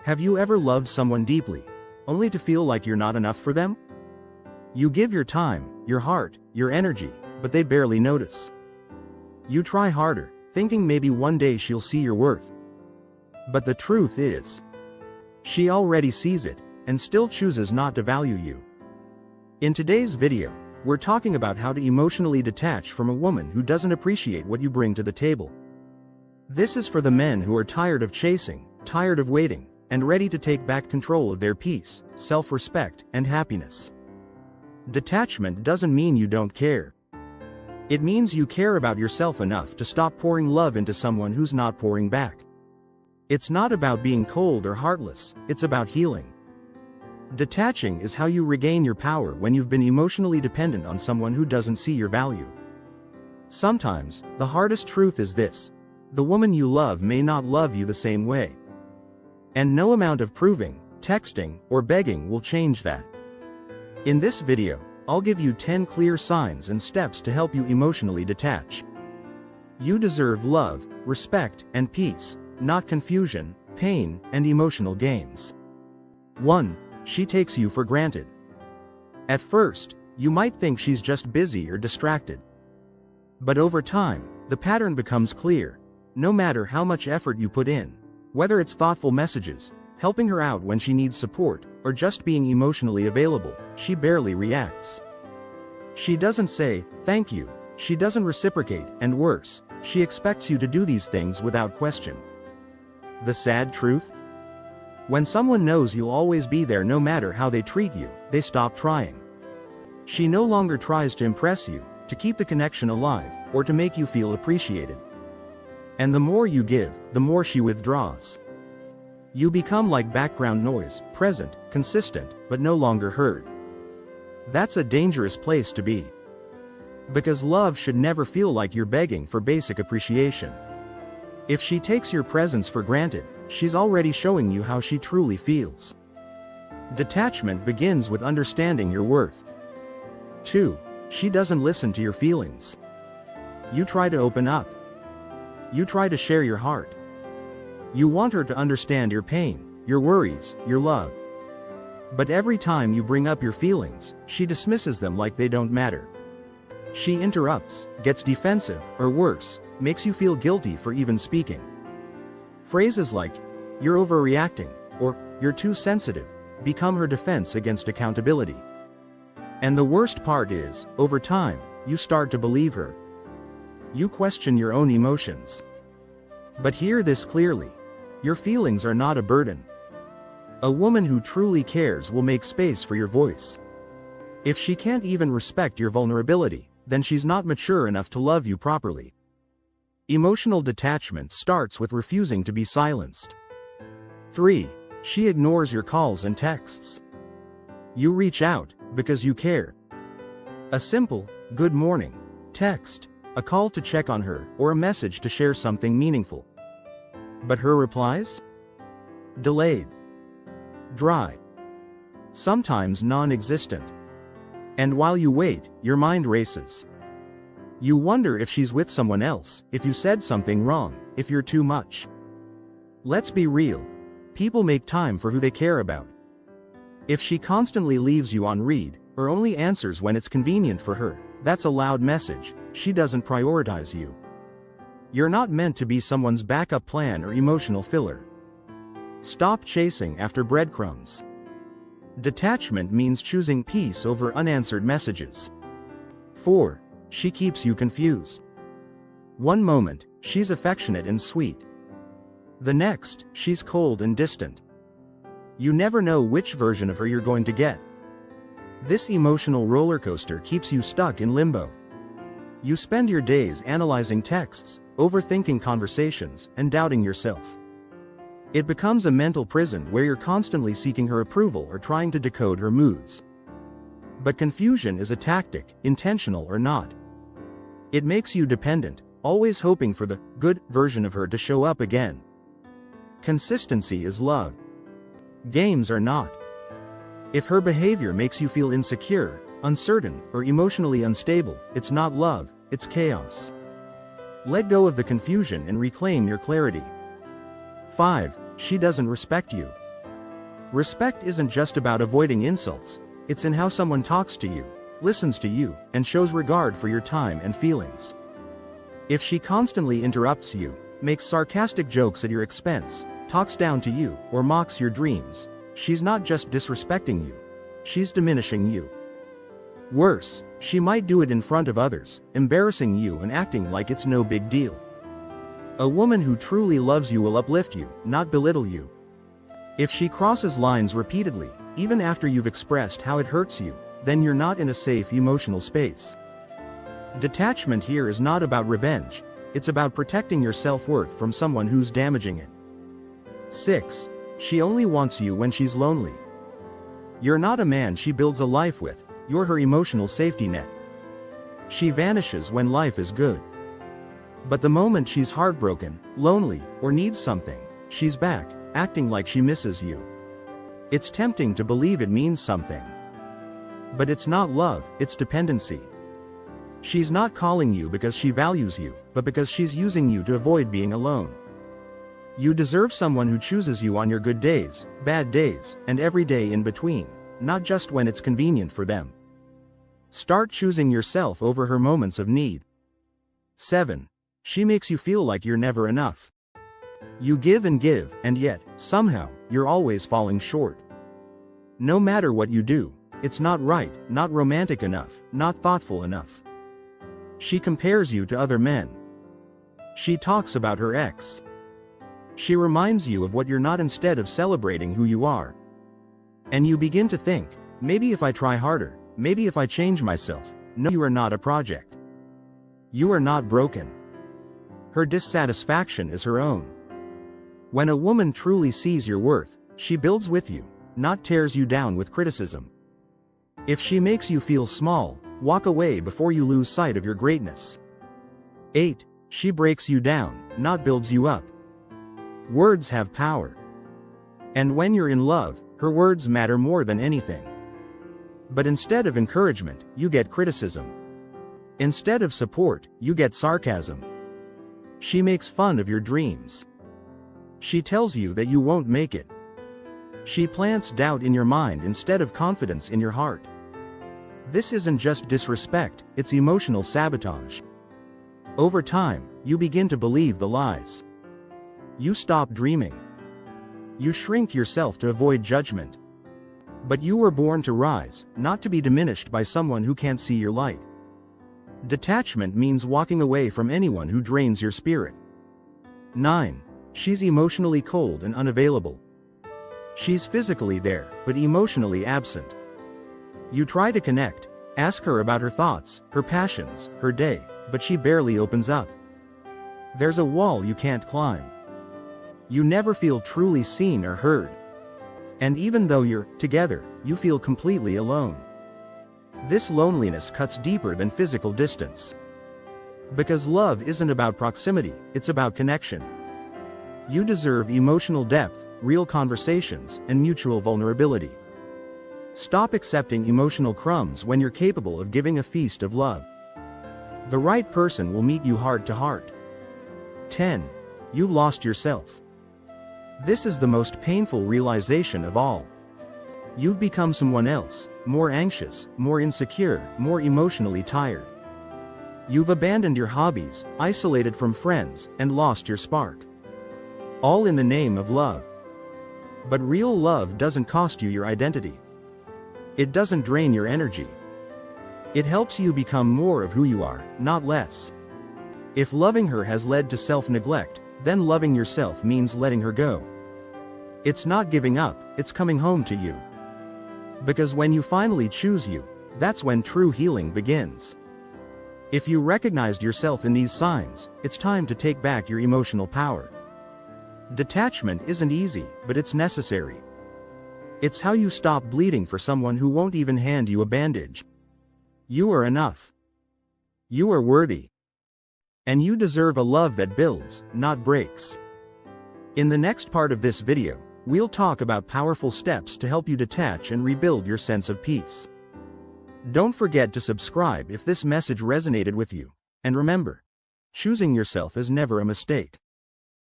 Have you ever loved someone deeply, only to feel like you're not enough for them? You give your time, your heart, your energy, but they barely notice. You try harder, thinking maybe one day she'll see your worth. But the truth is, she already sees it, and still chooses not to value you. In today's video, we're talking about how to emotionally detach from a woman who doesn't appreciate what you bring to the table. This is for the men who are tired of chasing, tired of waiting, and ready to take back control of their peace, self-respect, and happiness. Detachment doesn't mean you don't care. It means you care about yourself enough to stop pouring love into someone who's not pouring back. It's not about being cold or heartless, it's about healing. Detaching is how you regain your power when you've been emotionally dependent on someone who doesn't see your value. Sometimes, the hardest truth is this: the woman you love may not love you the same way. And no amount of proving, texting, or begging will change that. In this video, I'll give you 10 clear signs and steps to help you emotionally detach. You deserve love, respect, and peace, not confusion, pain, and emotional games. 1. She takes you for granted. At first, you might think she's just busy or distracted. But over time, the pattern becomes clear. No matter how much effort you put in, whether it's thoughtful messages, helping her out when she needs support, or just being emotionally available, she barely reacts. She doesn't say, "Thank you," she doesn't reciprocate, and worse, she expects you to do these things without question. The sad truth? When someone knows you'll always be there no matter how they treat you, they stop trying. She no longer tries to impress you, to keep the connection alive, or to make you feel appreciated. And the more you give, the more she withdraws. You become like background noise, present, consistent, but no longer heard. That's a dangerous place to be. Because love should never feel like you're begging for basic appreciation. If she takes your presence for granted, she's already showing you how she truly feels. Detachment begins with understanding your worth. 2. She doesn't listen to your feelings. You try to open up. You try to share your heart. You want her to understand your pain, your worries, your love. But every time you bring up your feelings, she dismisses them like they don't matter. She interrupts, gets defensive, or worse, makes you feel guilty for even speaking. Phrases like, "You're overreacting," or "You're too sensitive," become her defense against accountability. And the worst part is, over time, you start to believe her. You question your own emotions. But hear this clearly: your feelings are not a burden. A woman who truly cares will make space for your voice. If she can't even respect your vulnerability, then she's not mature enough to love you properly. Emotional detachment starts with refusing to be silenced. 3. She ignores your calls and texts. You reach out, because you care. A simple, "Good morning," text, a call to check on her, or a message to share something meaningful. But her replies? Delayed. Dry. Sometimes non-existent. And while you wait, your mind races. You wonder if she's with someone else, if you said something wrong, if you're too much. Let's be real. People make time for who they care about. If she constantly leaves you on read, or only answers when it's convenient for her, that's a loud message. She doesn't prioritize you. You're not meant to be someone's backup plan or emotional filler. Stop chasing after breadcrumbs. Detachment means choosing peace over unanswered messages. 4. She keeps you confused. One moment, she's affectionate and sweet. The next, she's cold and distant. You never know which version of her you're going to get. This emotional roller coaster keeps you stuck in limbo. You spend your days analyzing texts, overthinking conversations, and doubting yourself. It becomes a mental prison where you're constantly seeking her approval or trying to decode her moods. But confusion is a tactic, intentional or not. It makes you dependent, always hoping for the good version of her to show up again. Consistency is love. Games are not. If her behavior makes you feel insecure, uncertain, or emotionally unstable, it's not love, it's chaos. Let go of the confusion and reclaim your clarity. 5. She doesn't respect you. Respect isn't just about avoiding insults, it's in how someone talks to you, listens to you, and shows regard for your time and feelings. If she constantly interrupts you, makes sarcastic jokes at your expense, talks down to you, or mocks your dreams, she's not just disrespecting you, she's diminishing you. Worse, she might do it in front of others, embarrassing you and acting like it's no big deal. A woman who truly loves you will uplift you, not belittle you. If she crosses lines repeatedly, even after you've expressed how it hurts you, then you're not in a safe emotional space. Detachment here is not about revenge, it's about protecting your self-worth from someone who's damaging it. 6. She only wants you when she's lonely. You're not a man she builds a life with, you're her emotional safety net. She vanishes when life is good. But the moment she's heartbroken, lonely, or needs something, she's back, acting like she misses you. It's tempting to believe it means something. But it's not love, it's dependency. She's not calling you because she values you, but because she's using you to avoid being alone. You deserve someone who chooses you on your good days, bad days, and every day in between, not just when it's convenient for them. Start choosing yourself over her moments of need. 7. She makes you feel like you're never enough. You give, and yet, somehow, you're always falling short. No matter what you do, it's not right, not romantic enough, not thoughtful enough. She compares you to other men. She talks about her ex. She reminds you of what you're not instead of celebrating who you are. And you begin to think, maybe if I try harder, maybe if I change myself. No, you are not a project. You are not broken. Her dissatisfaction is her own. When a woman truly sees your worth, she builds with you, not tears you down with criticism. If she makes you feel small, walk away before you lose sight of your greatness. 8. She breaks you down, not builds you up. Words have power. And when you're in love, her words matter more than anything. But instead of encouragement, you get criticism. Instead of support, you get sarcasm. She makes fun of your dreams. She tells you that you won't make it. She plants doubt in your mind instead of confidence in your heart. This isn't just disrespect, it's emotional sabotage. Over time, you begin to believe the lies. You stop dreaming. You shrink yourself to avoid judgment. But you were born to rise, not to be diminished by someone who can't see your light. Detachment means walking away from anyone who drains your spirit. 9. She's emotionally cold and unavailable. She's physically there, but emotionally absent. You try to connect, ask her about her thoughts, her passions, her day, but she barely opens up. There's a wall you can't climb. You never feel truly seen or heard. And even though you're together, you feel completely alone. This loneliness cuts deeper than physical distance. Because love isn't about proximity, it's about connection. You deserve emotional depth, real conversations, and mutual vulnerability. Stop accepting emotional crumbs when you're capable of giving a feast of love. The right person will meet you heart to heart. 10. You've lost yourself. This is the most painful realization of all. You've become someone else, more anxious, more insecure, more emotionally tired. You've abandoned your hobbies, isolated from friends, and lost your spark. All in the name of love. But real love doesn't cost you your identity. It doesn't drain your energy. It helps you become more of who you are, not less. If loving her has led to self-neglect, then loving yourself means letting her go. It's not giving up, it's coming home to you. Because when you finally choose you, that's when true healing begins. If you recognized yourself in these signs, it's time to take back your emotional power. Detachment isn't easy, but it's necessary. It's how you stop bleeding for someone who won't even hand you a bandage. You are enough. You are worthy. And you deserve a love that builds, not breaks. In the next part of this video, we'll talk about powerful steps to help you detach and rebuild your sense of peace. Don't forget to subscribe if this message resonated with you. And remember, choosing yourself is never a mistake.